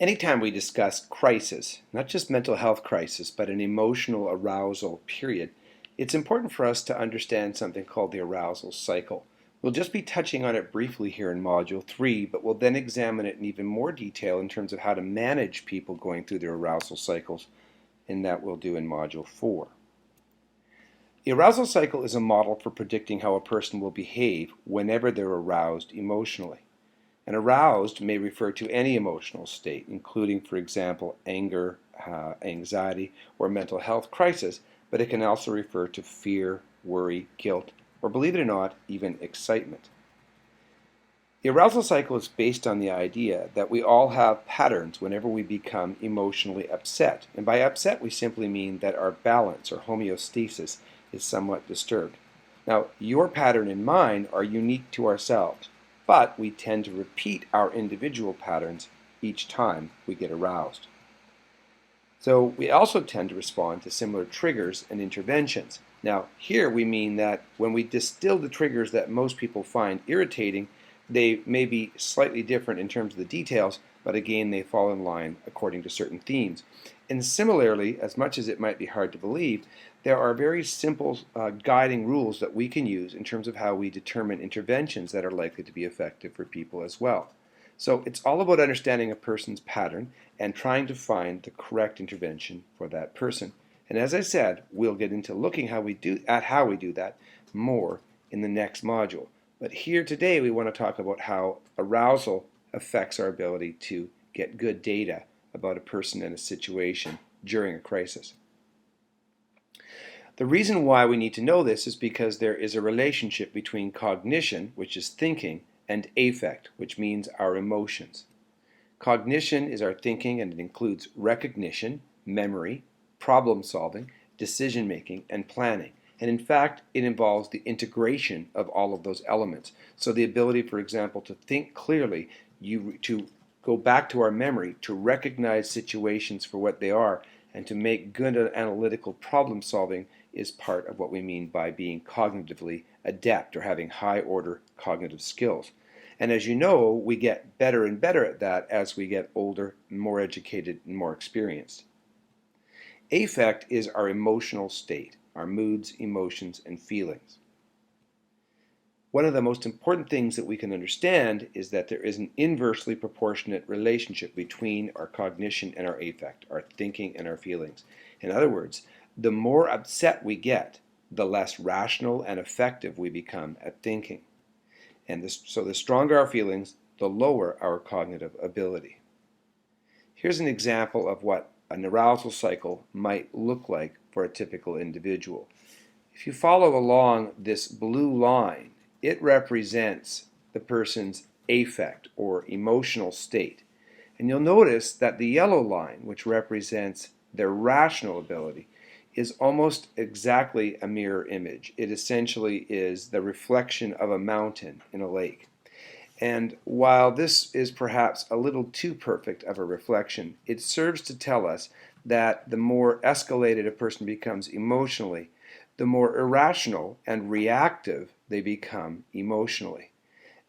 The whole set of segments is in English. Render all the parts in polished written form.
Anytime we discuss crisis, not just mental health crisis, but an emotional arousal period, it's important for us to understand something called the arousal cycle. We'll just be touching on it briefly here in Module 3, but we'll then examine it in even more detail in terms of how to manage people going through their arousal cycles, and that we'll do in Module 4. The arousal cycle is a model for predicting how a person will behave whenever they're aroused emotionally. And aroused may refer to any emotional state, including, for example, anger, anxiety, or mental health crisis, but it can also refer to fear, worry, guilt, or believe it or not, even excitement. The arousal cycle is based on the idea that we all have patterns whenever we become emotionally upset. And by upset, we simply mean that our balance or homeostasis is somewhat disturbed. Now, your pattern and mine are unique to ourselves, but we tend to repeat our individual patterns each time we get aroused. So we also tend to respond to similar triggers and interventions. Now, here we mean that when we distill the triggers that most people find irritating, they may be slightly different in terms of the details, but again, they fall in line according to certain themes. And similarly, as much as it might be hard to believe, there are very simple guiding rules that we can use in terms of how we determine interventions that are likely to be effective for people as well. So it's all about understanding a person's pattern and trying to find the correct intervention for that person. And as I said, we'll get into looking how we do that more in the next module. But here today we want to talk about how arousal affects our ability to get good data about a person and a situation during a crisis. The reason why we need to know this is because there is a relationship between cognition, which is thinking, and affect, which means our emotions. Cognition is our thinking, and it includes recognition, memory, problem solving, decision making, and planning. And in fact, it involves the integration of all of those elements. So the ability, for example, to think clearly, to go back to our memory, to recognize situations for what they are, and to make good analytical problem solving is part of what we mean by being cognitively adept or having high order cognitive skills. And as you know, we get better and better at that as we get older, more educated, and more experienced. Affect is our emotional state, our moods, emotions, and feelings. One of the most important things that we can understand is that there is an inversely proportionate relationship between our cognition and our affect, our thinking and our feelings. In other words, the more upset we get, the less rational and effective we become at thinking. And so the stronger our feelings, the lower our cognitive ability. Here's an example of what an arousal cycle might look like for a typical individual. If you follow along this blue line, it represents the person's affect or emotional state. And you'll notice that the yellow line, which represents their rational ability, is almost exactly a mirror image. It essentially is the reflection of a mountain in a lake. And while this is perhaps a little too perfect of a reflection, it serves to tell us that the more escalated a person becomes emotionally, the more irrational and reactive they become emotionally.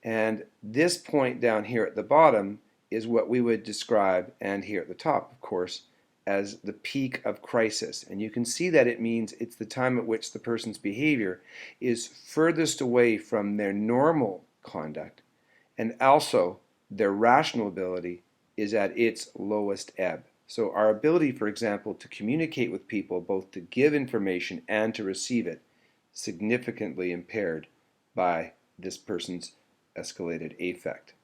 And this point down here at the bottom is what we would describe, and here at the top, of course, as the peak of crisis. And you can see that it means it's the time at which the person's behavior is furthest away from their normal conduct, and also their rational ability is at its lowest ebb. So our ability, for example, to communicate with people, both to give information and to receive it, significantly impaired by this person's escalated affect.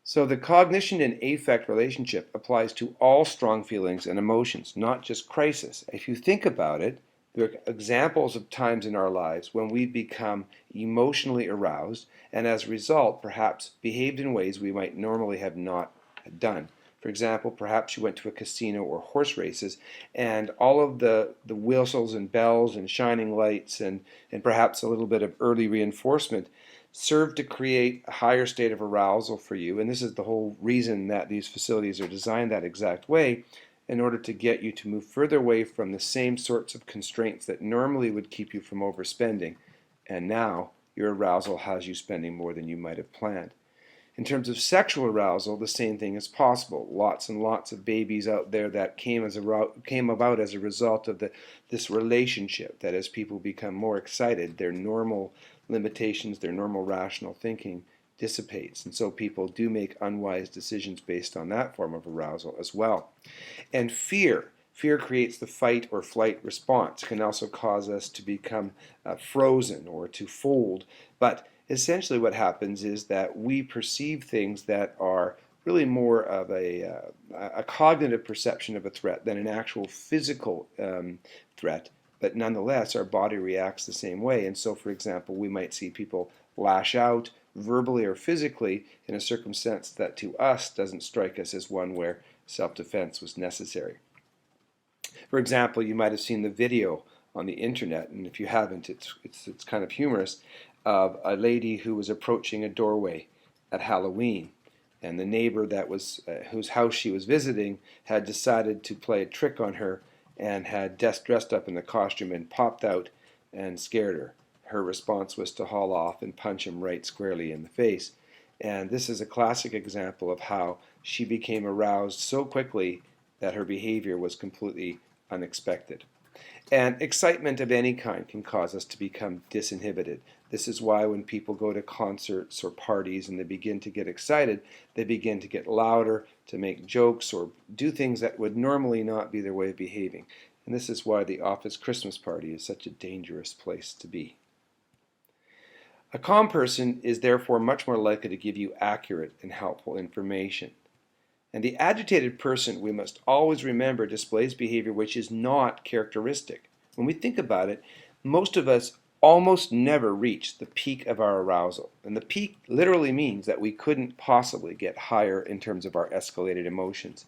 So the cognition and affect relationship applies to all strong feelings and emotions, not just crisis. If you think about it, there are examples of times in our lives when we become emotionally aroused and as a result perhaps behaved in ways we might normally have not done. For example, perhaps you went to a casino or horse races and all of the whistles and bells and shining lights and perhaps a little bit of early reinforcement serve to create a higher state of arousal for you. And this is the whole reason that these facilities are designed that exact way, in order to get you to move further away from the same sorts of constraints that normally would keep you from overspending. And now your arousal has you spending more than you might have planned. In terms of sexual arousal, the same thing is possible. Lots and lots of babies out there that came about as a result of this relationship, that as people become more excited, their normal limitations, their normal rational thinking dissipates. And so people do make unwise decisions based on that form of arousal as well. And fear. Fear creates the fight or flight response. It can also cause us to become frozen or to fold. But essentially what happens is that we perceive things that are really more of a cognitive perception of a threat than an actual physical threat. But nonetheless, our body reacts the same way. And so, for example, we might see people lash out verbally or physically in a circumstance that to us doesn't strike us as one where self-defense was necessary. For example, you might have seen the video on the internet, and if you haven't, it's kind of humorous, of a lady who was approaching a doorway at Halloween, and the neighbor that was whose house she was visiting had decided to play a trick on her and had dressed up in the costume and popped out and scared her. Her response was to haul off and punch him right squarely in the face. And this is a classic example of how she became aroused so quickly that her behavior was completely unexpected. And excitement of any kind can cause us to become disinhibited. This is why when people go to concerts or parties and they begin to get excited, they begin to get louder, to make jokes or do things that would normally not be their way of behaving. And this is why the office Christmas party is such a dangerous place to be. A calm person is therefore much more likely to give you accurate and helpful information. And the agitated person, we must always remember, displays behavior which is not characteristic. When we think about it, most of us almost never reach the peak of our arousal. And the peak literally means that we couldn't possibly get higher in terms of our escalated emotions.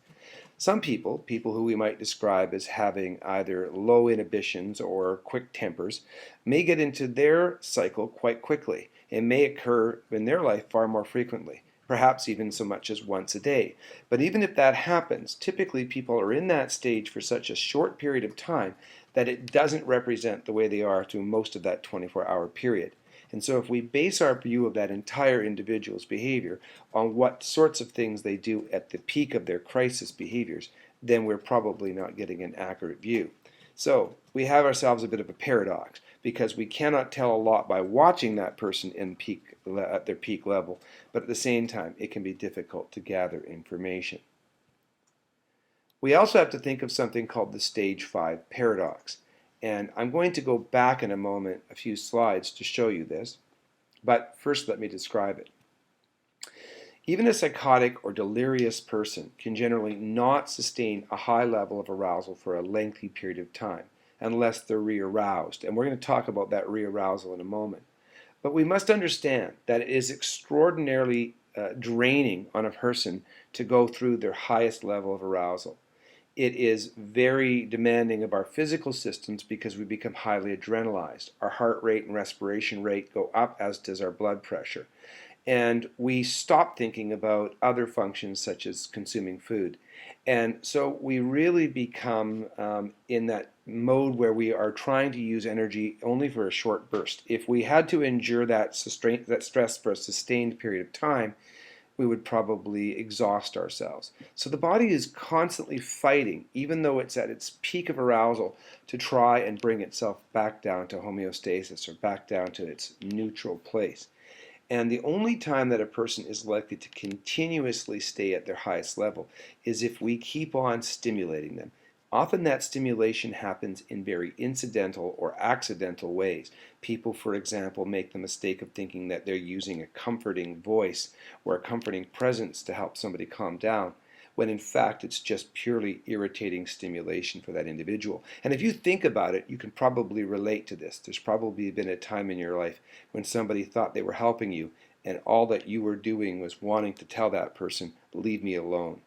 Some people who we might describe as having either low inhibitions or quick tempers, may get into their cycle quite quickly. It may occur in their life far more frequently, perhaps even so much as once a day. But even if that happens, typically people are in that stage for such a short period of time that it doesn't represent the way they are through most of that 24-hour period. And so if we base our view of that entire individual's behavior on what sorts of things they do at the peak of their crisis behaviors, then we're probably not getting an accurate view. So we have ourselves a bit of a paradox, because we cannot tell a lot by watching that person at their peak level, but at the same time it can be difficult to gather information. We also have to think of something called the stage 5 paradox. And I'm going to go back in a moment, a few slides, to show you this. But first let me describe it. Even a psychotic or delirious person can generally not sustain a high level of arousal for a lengthy period of time unless they're re-aroused. And we're going to talk about that re-arousal in a moment. But we must understand that it is extraordinarily draining on a person to go through their highest level of arousal. It is very demanding of our physical systems because we become highly adrenalized. Our heart rate and respiration rate go up, as does our blood pressure. And we stop thinking about other functions such as consuming food. And so we really become in that mode where we are trying to use energy only for a short burst. If we had to endure that stress for a sustained period of time, we would probably exhaust ourselves. So the body is constantly fighting, even though it's at its peak of arousal, to try and bring itself back down to homeostasis, or back down to its neutral place. And the only time that a person is likely to continuously stay at their highest level is if we keep on stimulating them. Often that stimulation happens in very incidental or accidental ways. People, for example, make the mistake of thinking that they're using a comforting voice or a comforting presence to help somebody calm down, when in fact it's just purely irritating stimulation for that individual. And if you think about it, you can probably relate to this. There's probably been a time in your life when somebody thought they were helping you, and all that you were doing was wanting to tell that person, "Leave me alone."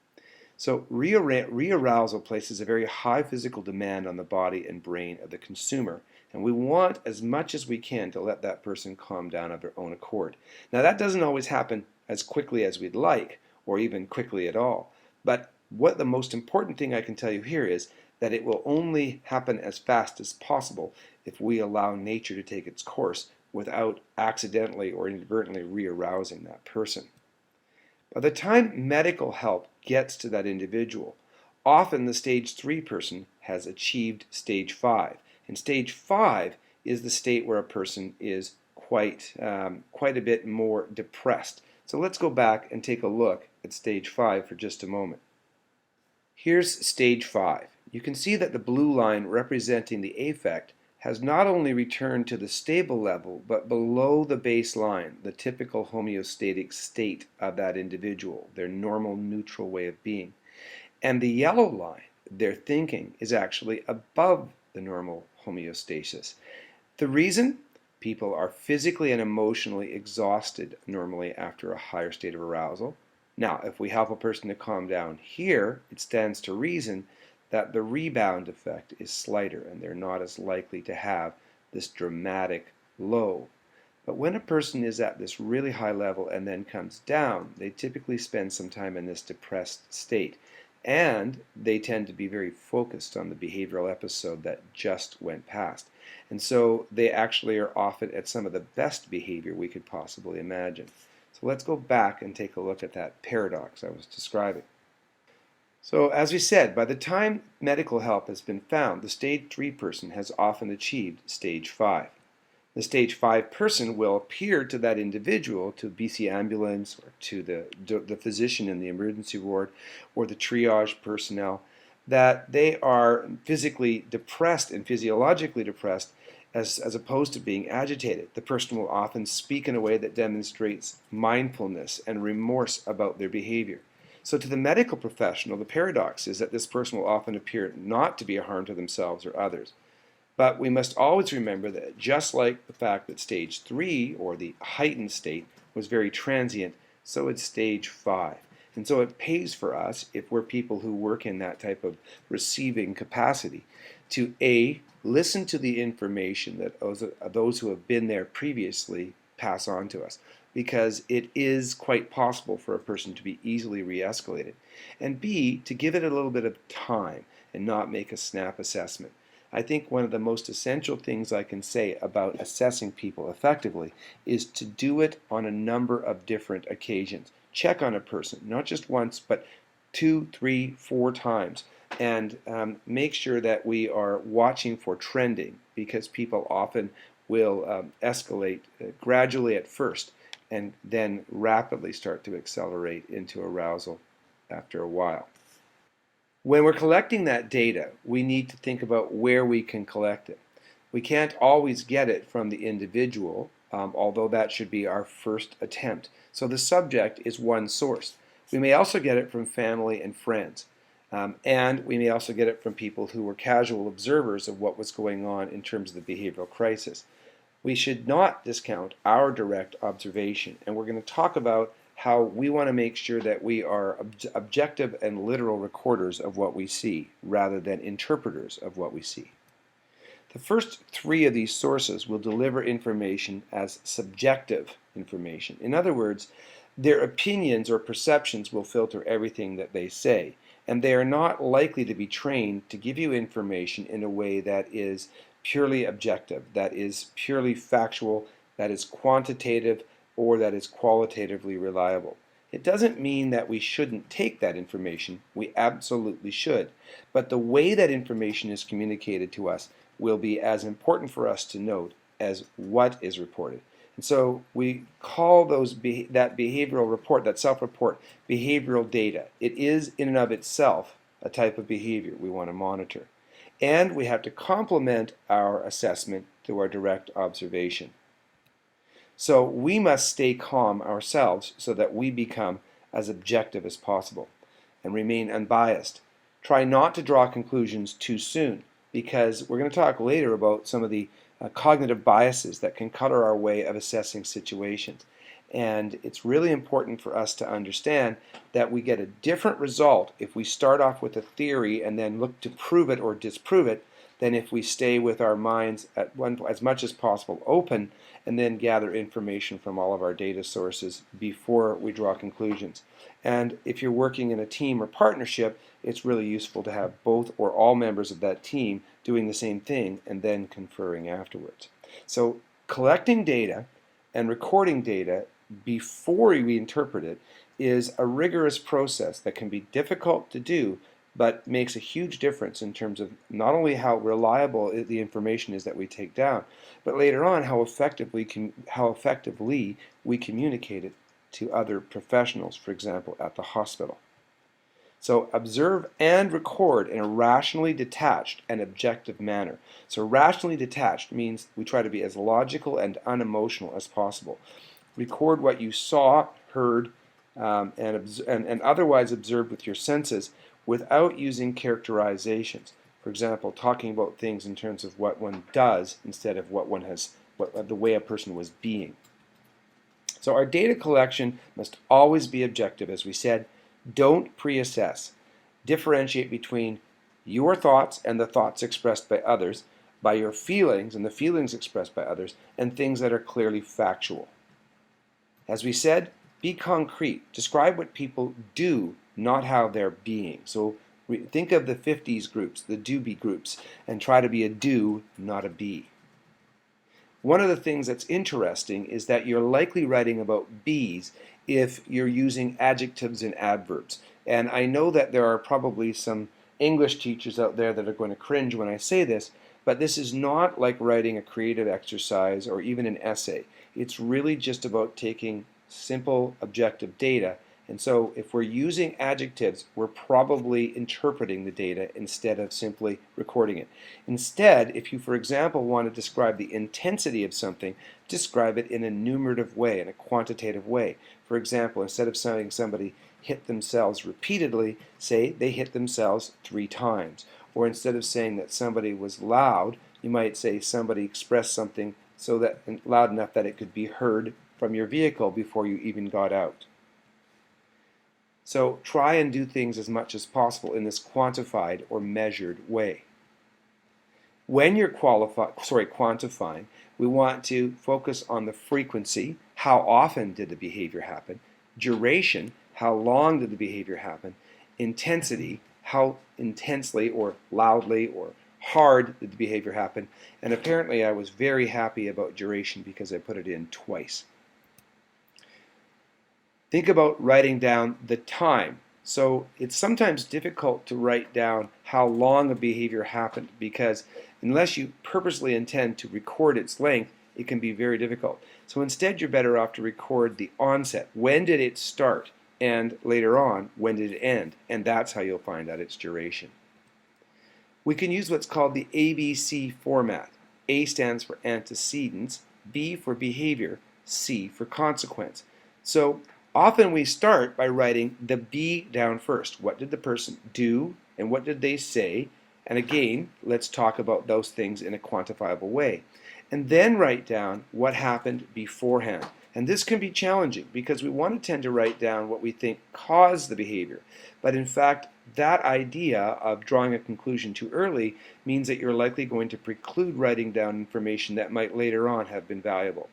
So re-arousal places a very high physical demand on the body and brain of the consumer, and we want as much as we can to let that person calm down of their own accord. Now that doesn't always happen as quickly as we'd like, or even quickly at all, but what the most important thing I can tell you here is that it will only happen as fast as possible if we allow nature to take its course without accidentally or inadvertently re-arousing that person. By the time medical help gets to that individual, often the stage 3 person has achieved stage 5. And stage 5 is the state where a person is quite a bit more depressed. So let's go back and take a look at stage 5 for just a moment. Here's stage 5. You can see that the blue line representing the affect has not only returned to the stable level, but below the baseline, the typical homeostatic state of that individual, their normal neutral way of being. And the yellow line, their thinking, is actually above the normal homeostasis. The reason? People are physically and emotionally exhausted normally after a higher state of arousal. Now, if we help a person to calm down here, it stands to reason that the rebound effect is slighter and they're not as likely to have this dramatic low. But when a person is at this really high level and then comes down, they typically spend some time in this depressed state. And they tend to be very focused on the behavioral episode that just went past. And so they actually are often at some of the best behavior we could possibly imagine. So let's go back and take a look at that paradox I was describing. So as we said, by the time medical help has been found, the stage 3 person has often achieved stage 5. The stage 5 person will appear to that individual, to the BC ambulance, or to the physician in the emergency ward, or the triage personnel, that they are physically depressed and physiologically depressed as opposed to being agitated. The person will often speak in a way that demonstrates mindfulness and remorse about their behavior. So to the medical professional, the paradox is that this person will often appear not to be a harm to themselves or others. But we must always remember that just like the fact that stage 3, or the heightened state, was very transient, so it's stage 5. And so it pays for us, if we're people who work in that type of receiving capacity, to A, listen to the information that those who have been there previously pass on to us, because it is quite possible for a person to be easily re-escalated, and B, to give it a little bit of time and not make a snap assessment. I think one of the most essential things I can say about assessing people effectively is to do it on a number of different occasions. Check on a person, not just once, but 2, 3, 4 times, and make sure that we are watching for trending, because people often will escalate gradually at first and then rapidly start to accelerate into arousal after a while. When we're collecting that data, we need to think about where we can collect it. We can't always get it from the individual, although that should be our first attempt. So the subject is one source. We may also get it from family and friends. And we may also get it from people who were casual observers of what was going on in terms of the behavioral crisis. We should not discount our direct observation, and we're going to talk about how we want to make sure that we are objective and literal recorders of what we see, rather than interpreters of what we see. The first 3 of these sources will deliver information as subjective information. In other words, their opinions or perceptions will filter everything that they say, and they are not likely to be trained to give you information in a way that is purely objective, that is purely factual, that is quantitative, or that is qualitatively reliable. It doesn't mean that we shouldn't take that information. We absolutely should. But the way that information is communicated to us will be as important for us to note as what is reported. And so we call that behavioral report, that self-report, behavioral data. It is in and of itself a type of behavior we want to monitor. And we have to complement our assessment through our direct observation. So we must stay calm ourselves so that we become as objective as possible and remain unbiased. Try not to draw conclusions too soon, because we're going to talk later about some of the cognitive biases that can color our way of assessing situations. And it's really important for us to understand that we get a different result if we start off with a theory and then look to prove it or disprove it, than if we stay with our minds as much as possible open and then gather information from all of our data sources before we draw conclusions. And if you're working in a team or partnership, it's really useful to have both or all members of that team doing the same thing and then conferring afterwards. So collecting data and recording data before we interpret it is a rigorous process that can be difficult to do, but makes a huge difference in terms of not only how reliable the information is that we take down, but later on how effectively we communicate it to other professionals, for example, at the hospital. So observe and record in a rationally detached and objective manner. So rationally detached means we try to be as logical and unemotional as possible. Record what you saw, heard, and otherwise observed with your senses without using characterizations. For example, talking about things in terms of what one does instead of the way a person was being. So our data collection must always be objective, as we said. Don't pre-assess. Differentiate between your thoughts and the thoughts expressed by others, by your feelings and the feelings expressed by others, and things that are clearly factual. As we said, be concrete. Describe what people do, not how they're being. So think of the 50s groups, the do-be groups, and try to be a do, not a be. One of the things that's interesting is that you're likely writing about bees if you're using adjectives and adverbs. And I know that there are probably some English teachers out there that are going to cringe when I say this, but this is not like writing a creative exercise or even an essay. It's really just about taking simple objective data. And so if we're using adjectives, we're probably interpreting the data instead of simply recording it. Instead, if you, for example, want to describe the intensity of something, describe it in a numerative way, in a quantitative way. For example, instead of saying somebody hit themselves repeatedly, say they hit themselves 3 times. Or instead of saying that somebody was loud, you might say somebody expressed something so that loud enough that it could be heard from your vehicle before you even got out. So try and do things as much as possible in this quantified or measured way. When you're quantifying, we want to focus on the frequency, how often did the behavior happen, duration, how long did the behavior happen, intensity, how intensely or loudly or hard did the behavior happen, and apparently I was very happy about duration because I put it in twice. Think about writing down the time. So it's sometimes difficult to write down how long a behavior happened because unless you purposely intend to record its length, it can be very difficult. So instead you're better off to record the onset. When did it start? And later on, when did it end? And that's how you'll find out its duration. We can use what's called the ABC format. A stands for antecedents, B for behavior, C for consequence. So often we start by writing the B down first. What did the person do and what did they say? And again, let's talk about those things in a quantifiable way. And then write down what happened beforehand. And this can be challenging because we want to tend to write down what we think caused the behavior. But in fact, that idea of drawing a conclusion too early means that you're likely going to preclude writing down information that might later on have been valuable.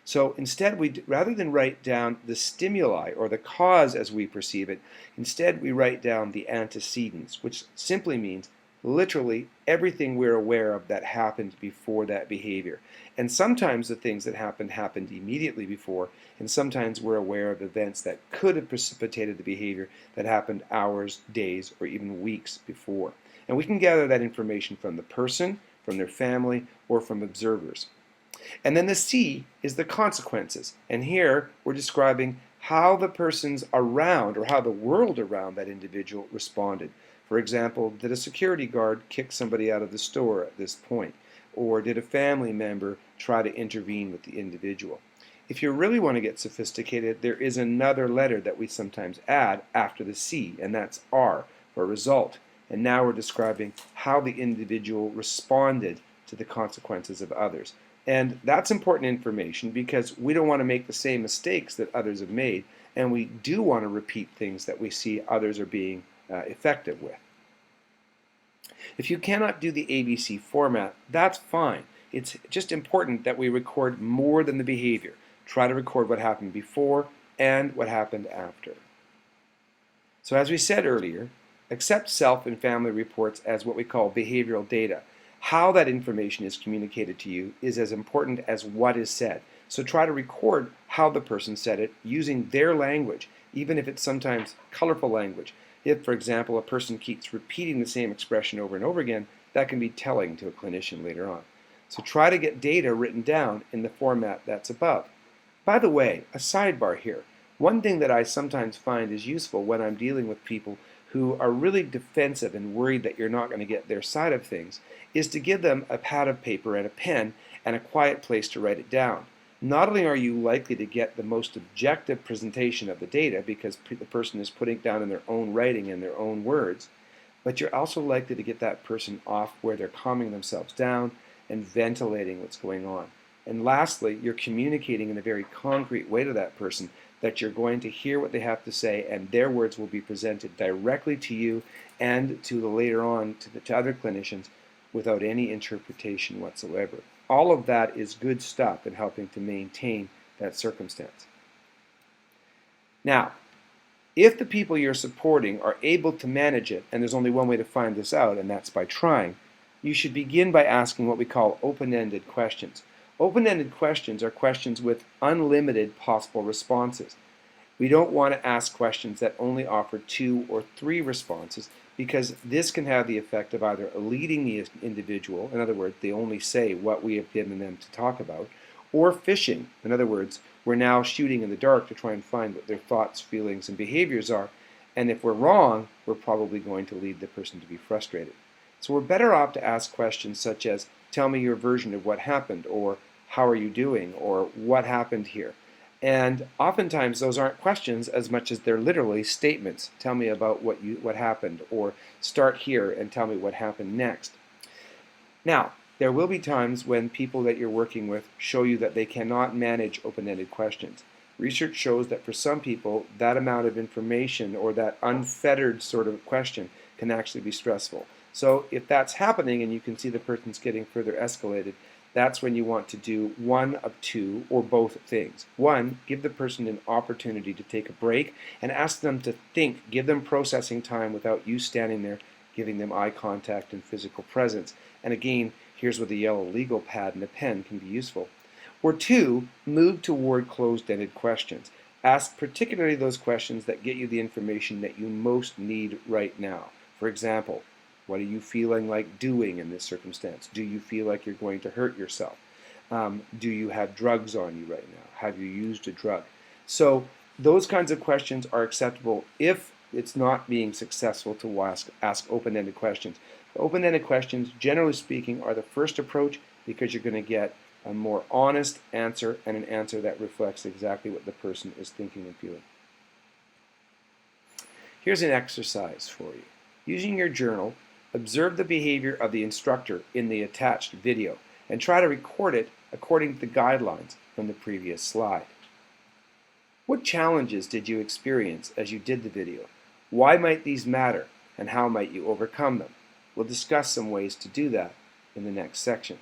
So instead, rather than write down the stimuli or the cause as we perceive it, instead we write down the antecedents, which simply means literally everything we're aware of that happened before that behavior. And sometimes the things that happened immediately before, and sometimes we're aware of events that could have precipitated the behavior that happened hours, days, or even weeks before. And we can gather that information from the person, from their family, or from observers. And then the C is the consequences. And here we're describing how the persons around or how the world around that individual responded. For example, did a security guard kick somebody out of the store at this point? Or did a family member try to intervene with the individual? If you really want to get sophisticated, there is another letter that we sometimes add after the C, and that's R for result. And now we're describing how the individual responded to the consequences of others. And that's important information because we don't want to make the same mistakes that others have made, and we do want to repeat things that we see others are being effective with. If you cannot do the ABC format, that's fine. It's just important that we record more than the behavior. Try to record what happened before and what happened after. So as we said earlier, accept self and family reports as what we call behavioral data. How that information is communicated to you is as important as what is said. So try to record how the person said it, using their language, even if it's sometimes colorful language. If, for example, a person keeps repeating the same expression over and over again, that can be telling to a clinician later on. So try to get data written down in the format that's above. By the way, a sidebar here. One thing that I sometimes find is useful when I'm dealing with people who are really defensive and worried that you're not going to get their side of things is to give them a pad of paper and a pen and a quiet place to write it down. Not only are you likely to get the most objective presentation of the data because the person is putting it down in their own writing and their own words, but you're also likely to get that person off where they're calming themselves down and ventilating what's going on. And lastly, you're communicating in a very concrete way to that person that you're going to hear what they have to say, and their words will be presented directly to you and to the later on to other clinicians without any interpretation whatsoever. All of that is good stuff in helping to maintain that circumstance. Now, if the people you're supporting are able to manage it, and there's only one way to find this out, and that's by trying, you should begin by asking what we call open-ended questions. Open-ended questions are questions with unlimited possible responses. We don't want to ask questions that only offer 2 or 3 responses because this can have the effect of either leading the individual, in other words, they only say what we have given them to talk about, or fishing. In other words, we're now shooting in the dark to try and find what their thoughts, feelings, and behaviors are, and if we're wrong, we're probably going to lead the person to be frustrated. So we're better off to ask questions such as, tell me your version of what happened, or how are you doing, or what happened here. And oftentimes those aren't questions as much as they're literally statements. Tell me about what happened, or start here and tell me what happened next. Now, there will be times when people that you're working with show you that they cannot manage open-ended questions. Research shows that for some people, that amount of information or that unfettered sort of question can actually be stressful. So if that's happening and you can see the person's getting further escalated, that's when you want to do one of 2 or both things. 1, give the person an opportunity to take a break and ask them to think, give them processing time without you standing there giving them eye contact and physical presence. And again, here's where the yellow legal pad and a pen can be useful. Or 2, move toward closed-ended questions. Ask particularly those questions that get you the information that you most need right now. For example, what are you feeling like doing in this circumstance? Do you feel like you're going to hurt yourself? Do you have drugs on you right now? Have you used a drug? So those kinds of questions are acceptable if it's not being successful to ask open-ended questions. Open-ended questions, generally speaking, are the first approach because you're going to get a more honest answer and an answer that reflects exactly what the person is thinking and feeling. Here's an exercise for you. Using your journal, observe the behavior of the instructor in the attached video and try to record it according to the guidelines from the previous slide. What challenges did you experience as you did the video? Why might these matter and how might you overcome them? We'll discuss some ways to do that in the next section.